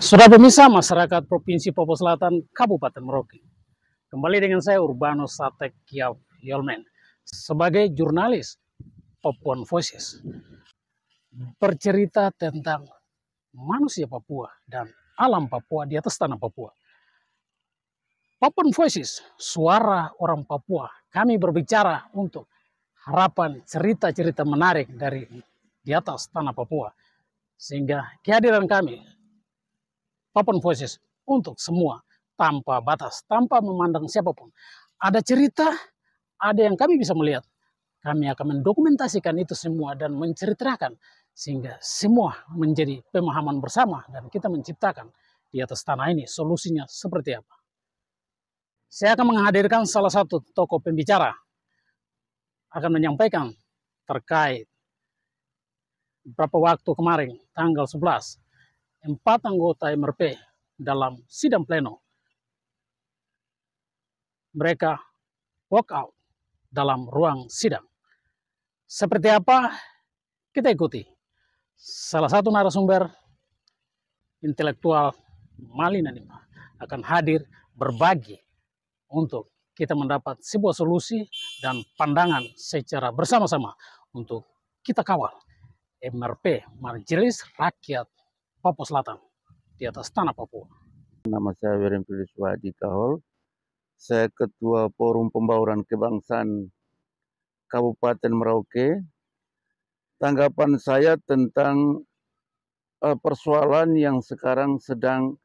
Sudah pemirsa masyarakat Provinsi Papua Selatan, Kabupaten Merauke. Kembali dengan saya Urbanus Satek Kiaf Yolmen sebagai jurnalis Papuan Voices. Bercerita tentang manusia Papua dan alam Papua di atas tanah Papua. Papuan Voices, suara orang Papua. Kami berbicara untuk harapan cerita-cerita menarik dari di atas tanah Papua. Sehingga kehadiran kami Papuan Voices untuk semua tanpa batas, tanpa memandang siapapun. Ada cerita, ada yang kami bisa melihat. Kami akan mendokumentasikan itu semua dan menceritakan sehingga semua menjadi pemahaman bersama dan kita menciptakan di atas tanah ini solusinya seperti apa. Saya akan menghadirkan salah satu tokoh pembicara akan menyampaikan terkait beberapa waktu kemarin tanggal 11 4 anggota MRP dalam sidang pleno. Mereka walk out dalam ruang sidang. Seperti apa? Kita ikuti. Salah satu narasumber intelektual Malina Nima akan hadir berbagi untuk kita mendapat sebuah solusi dan pandangan secara bersama-sama untuk kita kawal MRP, Majelis Rakyat Papua Selatan di atas tanah Papua. Nama saya Wiren Filiswadi Kahol. Saya Ketua Forum Pembauran Kebangsaan Kabupaten Merauke. Tanggapan saya tentang persoalan yang sekarang sedang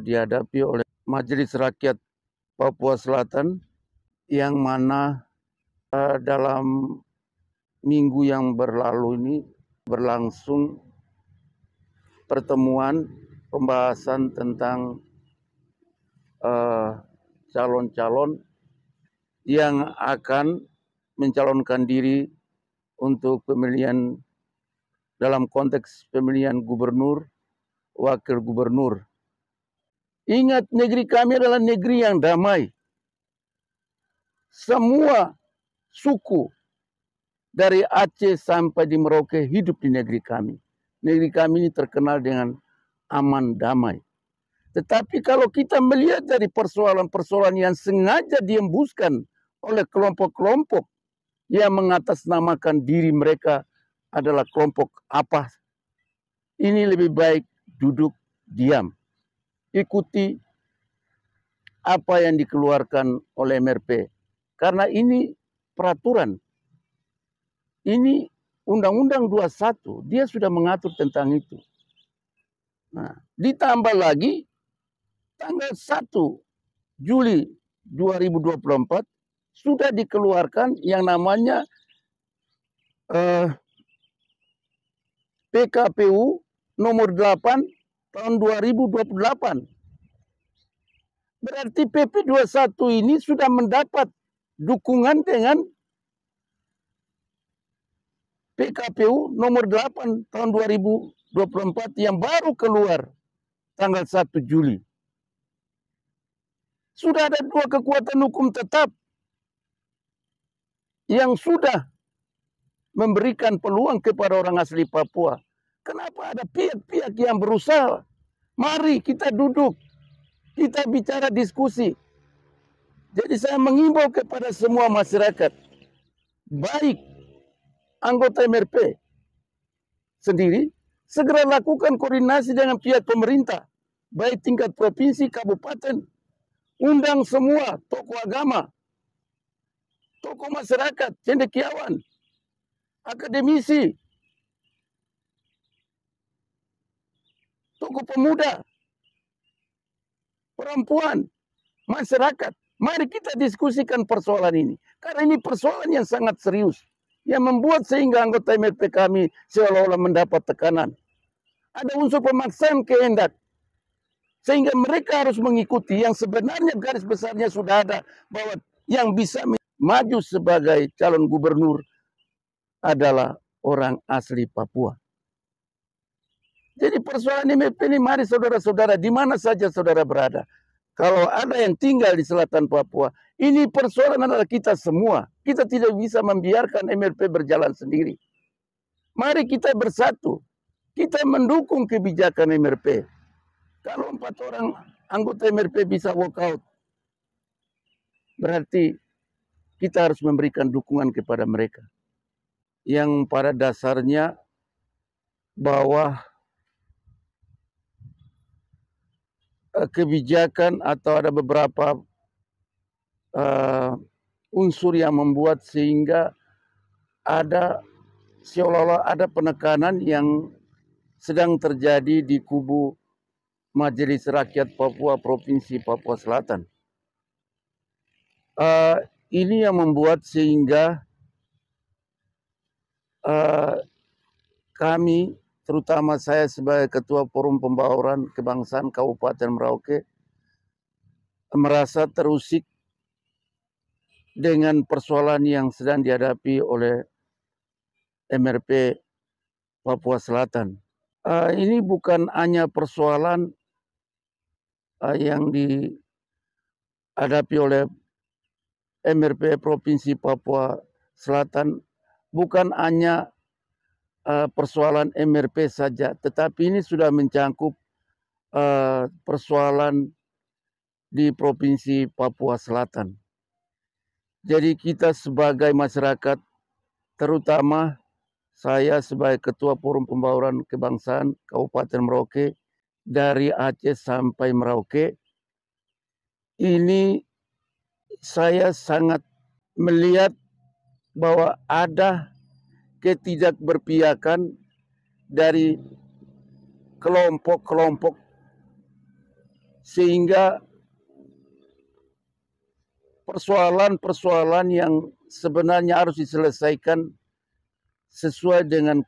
dihadapi oleh Majelis Rakyat Papua Selatan, yang mana dalam minggu yang berlalu ini berlangsung pertemuan pembahasan tentang calon-calon yang akan mencalonkan diri untuk pemilihan dalam konteks pemilihan gubernur, wakil gubernur. Ingat, negeri kami adalah negeri yang damai. Semua suku dari Aceh sampai di Merauke hidup di negeri kami. Negeri kami ini terkenal dengan aman damai. Tetapi kalau kita melihat dari persoalan-persoalan yang sengaja diembuskan oleh kelompok-kelompok yang mengatasnamakan diri mereka adalah kelompok apa, ini lebih baik duduk diam. Ikuti apa yang dikeluarkan oleh MRP. Karena ini peraturan. Ini Undang-Undang 21, dia sudah mengatur tentang itu. Nah, ditambah lagi tanggal 1 Juli 2024 sudah dikeluarkan yang namanya PKPU nomor 8 tahun 2028. Berarti PP 21 ini sudah mendapat dukungan dengan PKPU nomor 8 tahun 2024 yang baru keluar tanggal 1 Juli. Sudah ada dua kekuatan hukum tetap yang sudah memberikan peluang kepada orang asli Papua. Kenapa ada pihak-pihak yang berusaha? Mari kita duduk, kita bicara diskusi. Jadi saya mengimbau kepada semua masyarakat, baik anggota MRP sendiri, segera lakukan koordinasi dengan pihak pemerintah, baik tingkat provinsi, kabupaten, undang semua tokoh agama, tokoh masyarakat, cendekiawan, akademisi, tokoh pemuda, perempuan, masyarakat. Mari kita diskusikan persoalan ini. Karena ini persoalan yang sangat serius. Yang membuat sehingga anggota MRP kami seolah-olah mendapat tekanan. Ada unsur pemaksaan kehendak. Sehingga mereka harus mengikuti yang sebenarnya garis besarnya sudah ada. Bahwa yang bisa maju sebagai calon gubernur adalah orang asli Papua. Jadi persoalan MRP ini, mari saudara-saudara, di mana saja saudara berada. Kalau ada yang tinggal di selatan Papua, ini persoalan adalah kita semua. Kita tidak bisa membiarkan MRP berjalan sendiri. Mari kita bersatu. Kita mendukung kebijakan MRP. Kalau 4 orang anggota MRP bisa walkout, berarti kita harus memberikan dukungan kepada mereka. Yang pada dasarnya bahwa kebijakan atau ada beberapa unsur yang membuat sehingga ada seolah-olah ada penekanan yang sedang terjadi di kubu Majelis Rakyat Papua Provinsi Papua Selatan. Ini yang membuat sehingga kami, terutama saya sebagai Ketua Forum Pembauran Kebangsaan Kabupaten Merauke, merasa terusik dengan persoalan yang sedang dihadapi oleh MRP Papua Selatan. Ini bukan hanya persoalan yang dihadapi oleh MRP Provinsi Papua Selatan, bukan hanya persoalan MRP saja, tetapi ini sudah mencangkup persoalan di Provinsi Papua Selatan. Jadi kita sebagai masyarakat, terutama saya sebagai Ketua Forum Pembauran Kebangsaan Kabupaten Merauke, dari Aceh sampai Merauke, ini saya sangat melihat bahwa ada ketidakberpihakan dari kelompok-kelompok sehingga persoalan-persoalan yang sebenarnya harus diselesaikan sesuai dengan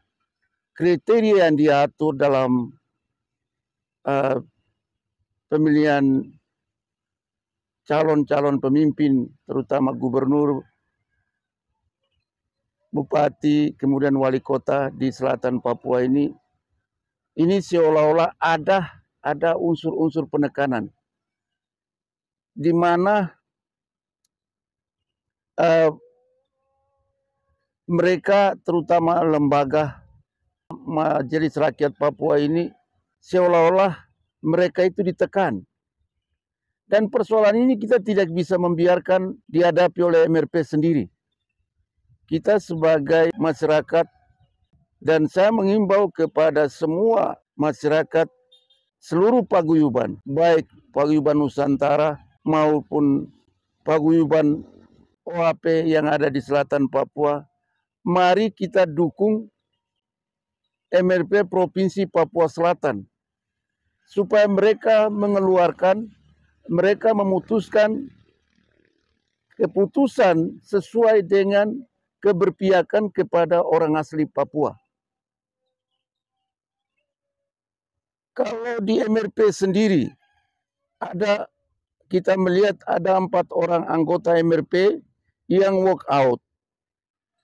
kriteria yang diatur dalam pemilihan calon-calon pemimpin, terutama gubernur, bupati, kemudian wali kota di selatan Papua ini seolah-olah ada unsur-unsur penekanan, di mana mereka, terutama lembaga Majelis Rakyat Papua ini, seolah-olah mereka itu ditekan. Dan persoalan ini kita tidak bisa membiarkan dihadapi oleh MRP sendiri. Kita sebagai masyarakat, dan saya mengimbau kepada semua masyarakat seluruh paguyuban, baik paguyuban Nusantara maupun paguyuban OAP yang ada di selatan Papua, mari kita dukung MRP Provinsi Papua Selatan supaya mereka memutuskan keputusan sesuai dengan keberpihakan kepada orang asli Papua. Kalau di MRP sendiri kita melihat ada 4 orang anggota MRP yang walk out,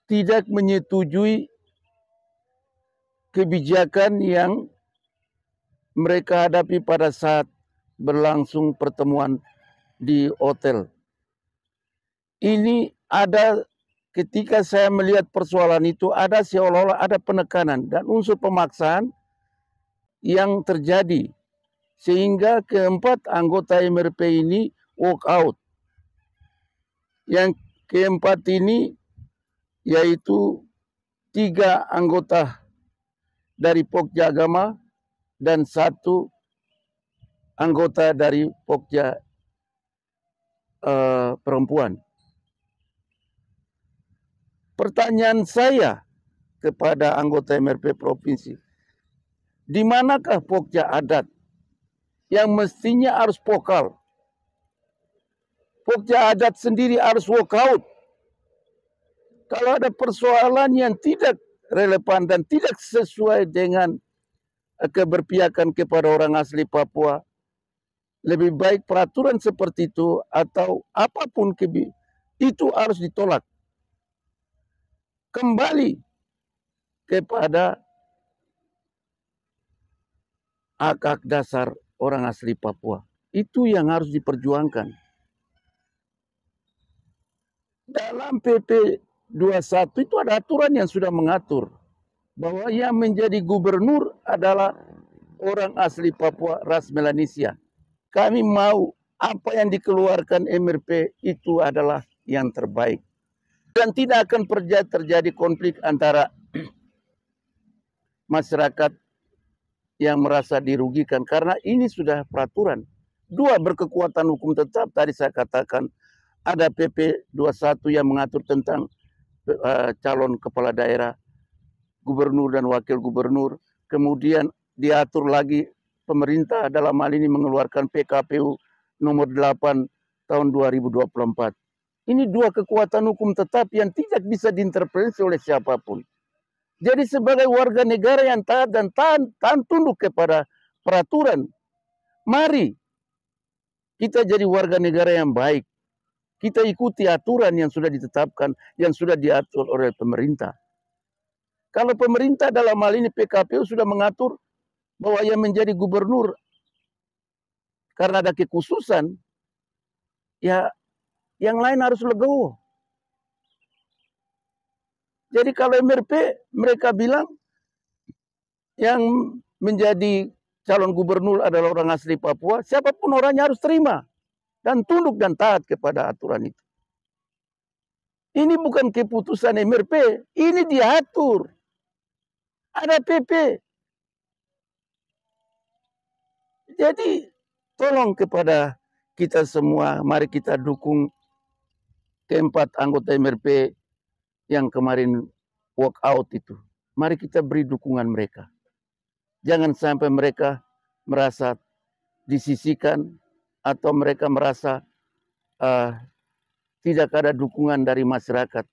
tidak menyetujui kebijakan yang mereka hadapi pada saat berlangsung pertemuan di hotel. Ini ada, ketika saya melihat persoalan itu, ada seolah-olah ada penekanan dan unsur pemaksaan yang terjadi, sehingga keempat anggota MRP ini walk out. Yang keempat ini yaitu 3 anggota dari Pokja Agama dan 1 anggota dari Pokja perempuan. Pertanyaan saya kepada anggota MRP provinsi, di manakah Pokja adat yang mestinya harus vokal? Pokja adat sendiri harus walk out. Kalau ada persoalan yang tidak relevan dan tidak sesuai dengan keberpihakan kepada orang asli Papua, lebih baik peraturan seperti itu atau apapun itu harus ditolak. Kembali kepada hak-hak dasar orang asli Papua. Itu yang harus diperjuangkan. Dalam PP 21 itu ada aturan yang sudah mengatur bahwa yang menjadi gubernur adalah orang asli Papua ras Melanesia. Kami mau apa yang dikeluarkan MRP itu adalah yang terbaik. Dan tidak akan terjadi konflik antara masyarakat yang merasa dirugikan. Karena ini sudah peraturan. Dua, berkekuatan hukum tetap. Tadi saya katakan ada PP 21 yang mengatur tentang calon kepala daerah, gubernur dan wakil gubernur. Kemudian diatur lagi pemerintah dalam hal ini mengeluarkan PKPU nomor 8 tahun 2024. Ini dua kekuatan hukum tetap yang tidak bisa diintervensi oleh siapapun. Jadi sebagai warga negara yang taat dan tunduk kepada peraturan, mari kita jadi warga negara yang baik. Kita ikuti aturan yang sudah ditetapkan, yang sudah diatur oleh pemerintah. Kalau pemerintah dalam hal ini PKPU sudah mengatur bahwa yang menjadi gubernur karena ada kekhususan, ya yang lain harus legowo. Jadi kalau MRP mereka bilang yang menjadi calon gubernur adalah orang asli Papua, siapapun orangnya harus terima dan tunduk dan taat kepada aturan itu. Ini bukan keputusan MRP, ini diatur. Ada PP. Jadi tolong kepada kita semua, mari kita dukung keempat anggota MRP yang kemarin walk out itu. Mari kita beri dukungan mereka. Jangan sampai mereka merasa disisihkan atau mereka merasa tidak ada dukungan dari masyarakat.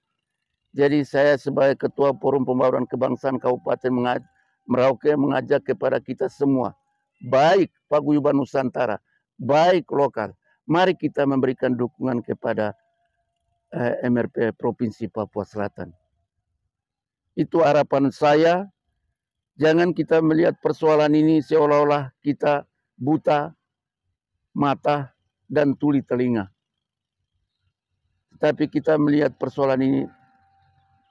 Jadi saya sebagai Ketua Forum Pembangunan Kebangsaan Kabupaten Merauke mengajak kepada kita semua, baik Paguyuban Nusantara, baik lokal, mari kita memberikan dukungan kepada MRP Provinsi Papua Selatan. Itu harapan saya. Jangan kita melihat persoalan ini seolah-olah kita buta mata dan tuli telinga. Tapi kita melihat persoalan ini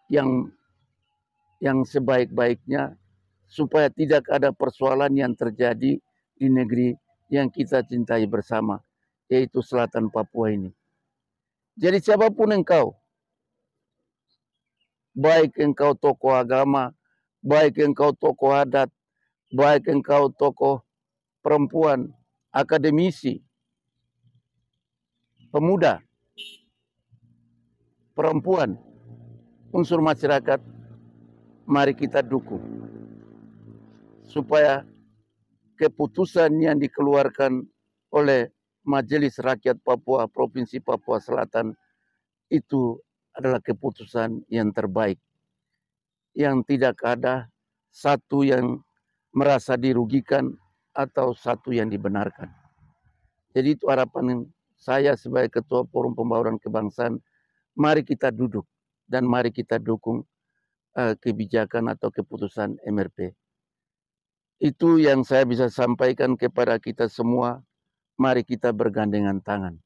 yang sebaik-baiknya supaya tidak ada persoalan yang terjadi di negeri yang kita cintai bersama, yaitu Selatan Papua ini. Jadi siapapun engkau, baik engkau tokoh agama, baik engkau tokoh adat, baik engkau tokoh perempuan, akademisi, pemuda, perempuan, unsur masyarakat, mari kita dukung supaya keputusan yang dikeluarkan oleh Majelis Rakyat Papua Provinsi Papua Selatan itu adalah keputusan yang terbaik, yang tidak ada satu yang merasa dirugikan atau satu yang dibenarkan. Jadi itu harapan saya sebagai Ketua Forum Pembangunan Kebangsaan. Mari kita duduk dan mari kita dukung kebijakan atau keputusan MRP. Itu yang saya bisa sampaikan kepada kita semua. Mari kita bergandengan tangan.